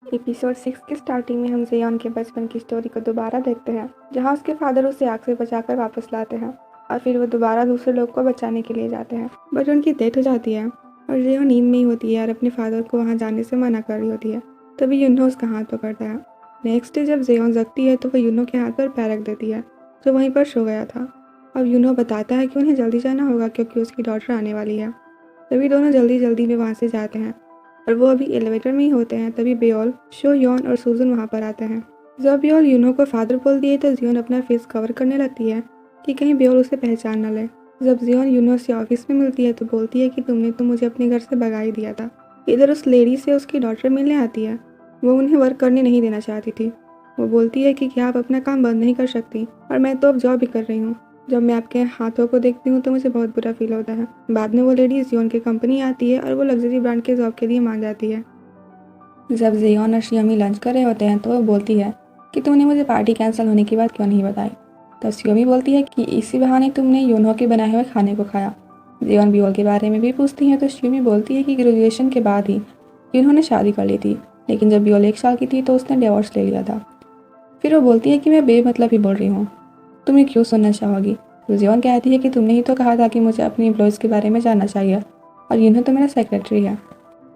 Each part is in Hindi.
एपिसोड 6 की स्टार्टिंग में हम जियोन के बचपन की स्टोरी को दोबारा देखते हैं, जहां उसके फादर उसे आग से बचाकर वापस लाते हैं और फिर वो दोबारा दूसरे लोग को बचाने के लिए जाते हैं, बट उनकी डेथ हो जाती है और जियोन नींद में ही होती है और अपने फादर को वहां जाने से मना कर रही होती है। तभी यूनो उसका हाथ पकड़ता है। नेक्स्ट डे जब जियोन जगती है तो वो यूनो के हाथ पर पैर रख देती है, जो वहीं पर सो गया था। अब यूनो बताता है कि उन्हें जल्दी जाना होगा क्योंकि उसकी डॉटर आने वाली है। तभी दोनों जल्दी जल्दी में वहाँ से जाते हैं और वो अभी एलिवेटर में ही होते हैं। तभी बेओल, शो योन और सूजन वहाँ पर आते हैं। जब बेओल यूनो को फादर बोल दिए तो जियोन अपना फेस कवर करने लगती है कि कहीं बेओल उसे पहचान न ले। जब जियोन यूनो से ऑफिस में मिलती है तो बोलती है कि तुमने तो मुझे अपने घर से भगा ही दिया था। इधर उस लेडी से उसकी डॉटर मिलने आती है। वो उन्हें वर्क करने नहीं देना चाहती थी। वो बोलती है कि क्या आप अपना काम बंद नहीं कर सकती, और मैं तो अब जॉब भी कर रही हूँ। जब मैं आपके हाथों को देखती हूँ तो मुझे बहुत बुरा फील होता है। बाद में वो लेडी जियोन की कंपनी आती है और वो लग्जरी ब्रांड के जॉब के लिए मान जाती है। जब जियोन और शियोमी लंच कर रहे होते हैं तो वो बोलती है कि तुमने मुझे पार्टी कैंसिल होने की बात क्यों नहीं बताई। तब शियोमी बोलती है कि इसी बहाने तुमने यूनो के बनाए हुए खाने को खाया। जियोन बियोल के बारे में भी पूछती है तो शियोमी बोलती है कि ग्रेजुएशन के बाद ही इन्होंने शादी कर ली थी, लेकिन जब बियोल 1 साल की थी तो उसने डिवोर्स ले लिया था। फिर वो बोलती है कि मैं बेमतलब ही बोल रही हूँ, तुम्हें क्यों सुनना चाहोगी। तो जियोन कहती है कि तुमने ही तो कहा था कि मुझे अपने एम्प्लॉयज़ के बारे में जानना चाहिए, और यूनो तो मेरा सेक्रेटरी है।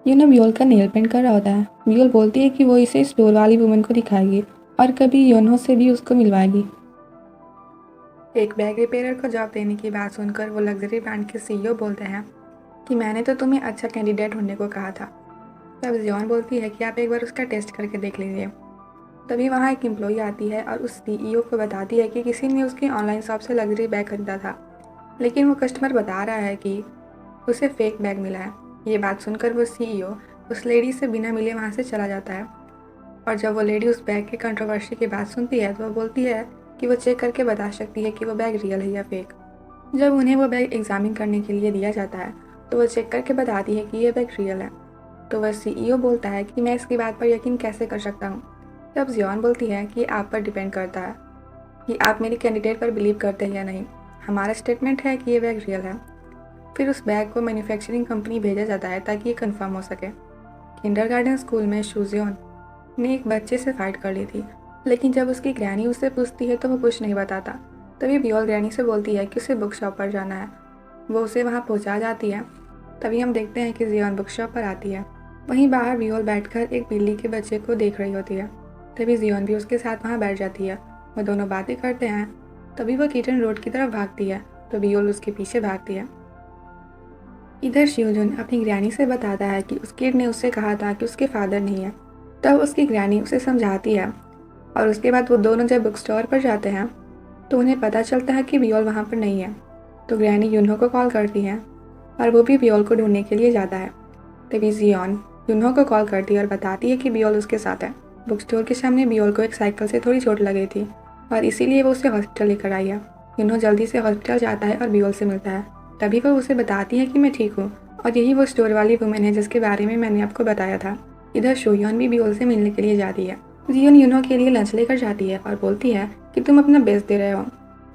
यूनो बियोल का नेल पेंट कर रहा होता है। बियोल बोलती है कि वो इसे स्टोर वाली वुमन को दिखाएगी और कभी यूनो से भी उसको मिलवाएगी। एक बैग रिपेयरर को जॉब देने की बात सुनकर वो लग्जरी ब्रांड के सीईओ बोलते हैं कि मैंने तो तुम्हें अच्छा कैंडिडेट ढूंढने को कहा था। तब जियोन बोलती है कि आप एक बार उसका टेस्ट करके देख लीजिए। तभी वहाँ एक एम्प्लॉई आती है और उस सीईओ को बताती है कि किसी ने उसके ऑनलाइन शॉप से लग्जरी बैग खरीदा था, लेकिन वो कस्टमर बता रहा है कि उसे फेक बैग मिला है। ये बात सुनकर वो सीईओ उस लेडी से बिना मिले वहाँ से चला जाता है, और जब वो लेडी उस बैग की कंट्रोवर्सी की बात सुनती है तो वो बोलती है कि वो चेक करके बता सकती है कि वो बैग रियल है या फेक। जब उन्हें वो बैग एग्जामिन करने के लिए दिया जाता है तो वो चेक करके बताती है कि ये बैग रियल है। तो वह सीईओ बोलता है कि मैं इसकी बात पर यकीन कैसे कर सकता हूँ। तब जियोन बोलती है कि आप पर डिपेंड करता है कि आप मेरी कैंडिडेट पर बिलीव करते हैं या नहीं। हमारा स्टेटमेंट है कि ये बैग रियल है। फिर उस बैग को मैन्युफैक्चरिंग कंपनी भेजा जाता है ताकि ये कंफर्म हो सके। किंडरगार्टन स्कूल में शूजियोन ने एक बच्चे से फाइट कर ली थी, लेकिन जब उसकी ग्रैनी उससे पूछती है तो वो कुछ नहीं बताता। तभी बियोल ग्रैनी से बोलती है कि उसे बुक शॉप पर जाना है। वो उसे वहाँ पहुँचा जाती है। तभी हम देखते हैं कि जियोन बुक शॉप पर आती है। वहीं बाहर बियोल बैठकर एक बिल्ली के बच्चे को देख रही होती है। तभी जियोन भी उसके साथ वहाँ बैठ जाती है। वो दोनों बातें करते हैं। तभी वो किटन रोड की तरफ भागती है तो बियोल उसके पीछे भागती है। इधर शिवजुन अपनी ग्रैनी से बताता है कि उस किड ने उससे कहा था कि उसके फादर नहीं है। तब उसकी ग्रैनी उसे समझाती है, और उसके बाद वो दोनों जब बुक स्टोर पर जाते हैं तो उन्हें पता चलता है कि बियोल वहाँ पर नहीं है। तो ग्रैनी यून्हो को कॉल करती है और वो भी बियोल को ढूंढने के लिए जाता है। तभी जियोन यून्हो को कॉल करती है और बताती है कि बियोल उसके साथ है। बुक स्टोर के सामने बियोल को एक साइकिल से थोड़ी चोट लगी थी और इसीलिए वो उसे हॉस्पिटल लेकर आई है। यून्हो जल्दी से हॉस्पिटल जाता है और बियोल से मिलता है। तभी वो उसे बताती है कि मैं ठीक हूँ और यही वो स्टोर वाली वुमेन है जिसके बारे में मैंने आपको बताया था। इधर शोयोन भी बियोल से मिलने के लिए जाती है। जियोन यूनो के लिए लंच लेकर जाती है और बोलती है कि तुम अपना बेस्ट दे रहे हो।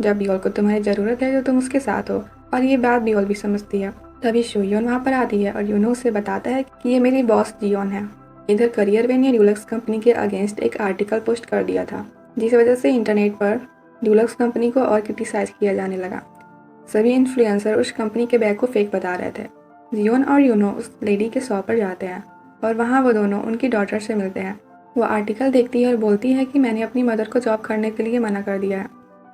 जब बियोल को तुम्हारी ज़रूरत है तो तुम उसके साथ हो, और ये बात बियोल भी समझती है। तभी शोयोन वहाँ पर आती है और यूनो उसे बताता है कि ये मेरी बॉस जियोन है। इधर करियर वे ने ड्यूलक्स कंपनी के अगेंस्ट एक आर्टिकल पोस्ट कर दिया था, जिस वजह से इंटरनेट पर ड्यूलक्स कंपनी को और क्रिटिसाइज किया जाने लगा। सभी इन्फ्लुएंसर उस कंपनी के बैग को फेक बता रहे थे। जियोन और यूनो उस लेडी के शॉप पर जाते हैं और वहाँ वो दोनों उनकी डॉटर से मिलते हैं। वो आर्टिकल देखती है और बोलती है कि मैंने अपनी मदर को जॉब करने के लिए मना कर दिया है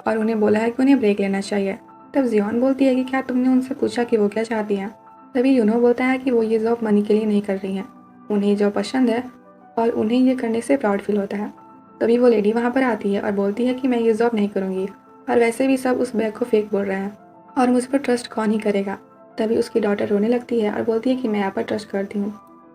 और उन्हें बोला है कि उन्हें ब्रेक लेना चाहिए। तब जियोन बोलती है कि क्या तुमने उनसे पूछा कि वो क्या चाहती हैं। तभी यूनो बोलता है कि वो ये जॉब मनी के लिए नहीं कर रही हैं, उन्हें जॉब पसंद है और उन्हें ये करने से प्राउड फील होता है। तभी वो लेडी वहाँ पर आती है और बोलती है कि मैं ये जॉब नहीं करूँगी, और वैसे भी सब उस बैग को फेक बोल रहे हैं और मुझ पर ट्रस्ट कौन ही करेगा। तभी उसकी डॉटर रोने लगती है और बोलती है कि मैं आप पर ट्रस्ट करती हूँ।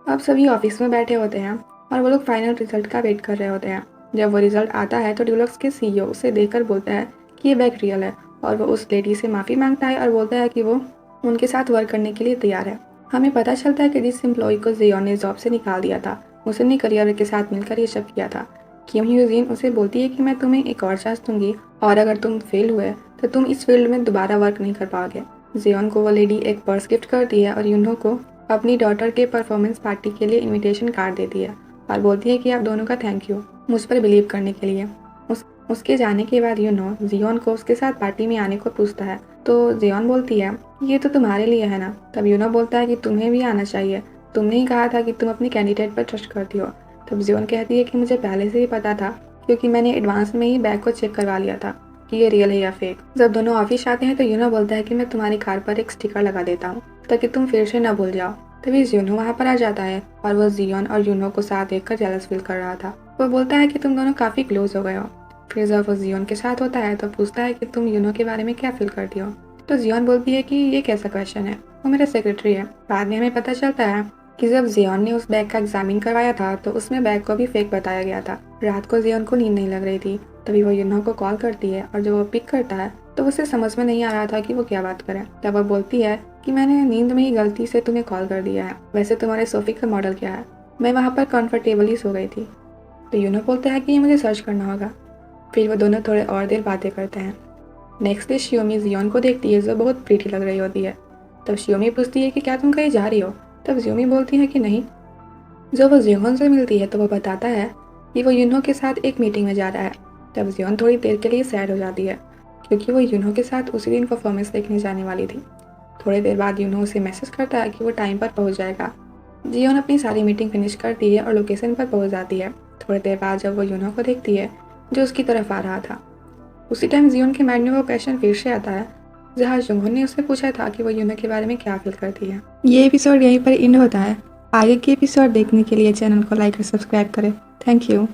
अब सभी ऑफिस में बैठे होते हैं और वो लोग फाइनल रिजल्ट का वेट कर रहे होते हैं। जब वो रिजल्ट आता है तो ड्यूलक्स के सीईओ उसे देखकर बोलता है कि ये बैग रियल है, और वो उस लेडी से माफ़ी मांगता है और बोलता है कि वो उनके साथ वर्क करने के लिए तैयार है। हमें पता चलता है कि जिस एम्प्लॉय को जियोन ने जॉब से निकाल दिया था उसने करियर के साथ मिलकर ये सब किया था। किम ह्यूजिन उसे बोलती है कि मैं तुम्हें एक और चांस दूंगी, और अगर तुम फेल हुए तो तुम इस फील्ड में दोबारा वर्क नहीं कर पाओगे। जियोन को वो लेडी एक पर्स गिफ्ट करती है और यूनो को अपनी डॉटर के परफॉर्मेंस पार्टी के लिए इनविटेशन कार्ड देती है, और बोलती है कि आप दोनों का थैंक यू मुझ पर बिलीव करने के लिए। उसके जाने के बाद जियोन को उसके साथ पार्टी में आने को पूछता है, तो जियोन बोलती है ये तो तुम्हारे लिए है ना। तब बोलता है कि तुम्हें भी आना चाहिए, तुमने ही कहा था कि तुम अपनी कैंडिडेट पर ट्रस्ट करती हो। तब जियोन कहती है कि मुझे पहले से ही पता था, क्योंकि मैंने एडवांस में ही बैग को चेक करवा लिया था कि ये रियल है या फेक। जब दोनों ऑफिस आते हैं तो बोलता है कि मैं तुम्हारी कार पर एक स्टिकर लगा देता हूँ ताकि तुम फिर से न भूल जाओ। तभी यूनो वहाँ पर आ जाता है और वो जियोन और यूनो को साथ देखकर जेलस फील कर रहा था। वो बोलता है कि तुम दोनों काफ़ी क्लोज हो गए हो। फिर जब वो जियोन के साथ होता है तो पूछता है कि तुम यूनो के बारे में क्या फील करती हो। तो जियोन बोलती है कि ये कैसा क्वेश्चन है, वो मेरा सेक्रेटरी है। बाद में हमें पता चलता है कि जब जियोन ने उस बैग का एग्जामिन करवाया था तो उसमें बैग को भी फेक बताया गया था। रात को जियोन को नींद नहीं लग रही थी, तभी वो यूनो को कॉल करती है और जब वो पिक करता है तो उसे समझ में नहीं आ रहा था कि वो क्या बात करे। तब वो बोलती है कि मैंने नींद में ही गलती से तुम्हें कॉल कर दिया है, वैसे तुम्हारे सोफे का मॉडल क्या है, मैं वहाँ पर कंफर्टेबली सो गई थी। तो यूनो बोलता है कि ये मुझे सर्च करना होगा। फिर वो दोनों थोड़े और देर बातें करते हैं। नेक्स्ट डे शियोमी जियोन को देखती है जो बहुत प्रीटी लग रही होती है। तब शियोमी पूछती है कि क्या तुम कहीं जा रही हो। तब जियोमी बोलती है कि नहीं। जब वो जियोन से मिलती है तो वो बताता है कि वो यूनो के साथ एक मीटिंग में जा रहा है। तब जियोन थोड़ी देर के लिए सैड हो जाती है क्योंकि वो यूनो के साथ उसी दिन परफॉर्मेंस देखने जाने वाली थी। थोड़ी देर बाद यूनो उसे मैसेज करता है कि वो टाइम पर पहुंच जाएगा। जियोन अपनी सारी मीटिंग फिनिश करती है और लोकेशन पर पहुंच जाती है। थोड़ी देर बाद जब वो यूनो को देखती है जो उसकी तरफ आ रहा था, उसी टाइम जियोन के माइंड में वो क्वेश्चन फिर से आता है जहाँ जुंगन ने उससे पूछा था कि वो यूनो के बारे में क्या फील करती है। ये एपिसोड यहीं पर एंड होता है। आगे के एपिसोड देखने के लिए चैनल को लाइक और सब्सक्राइब करें। Thank you.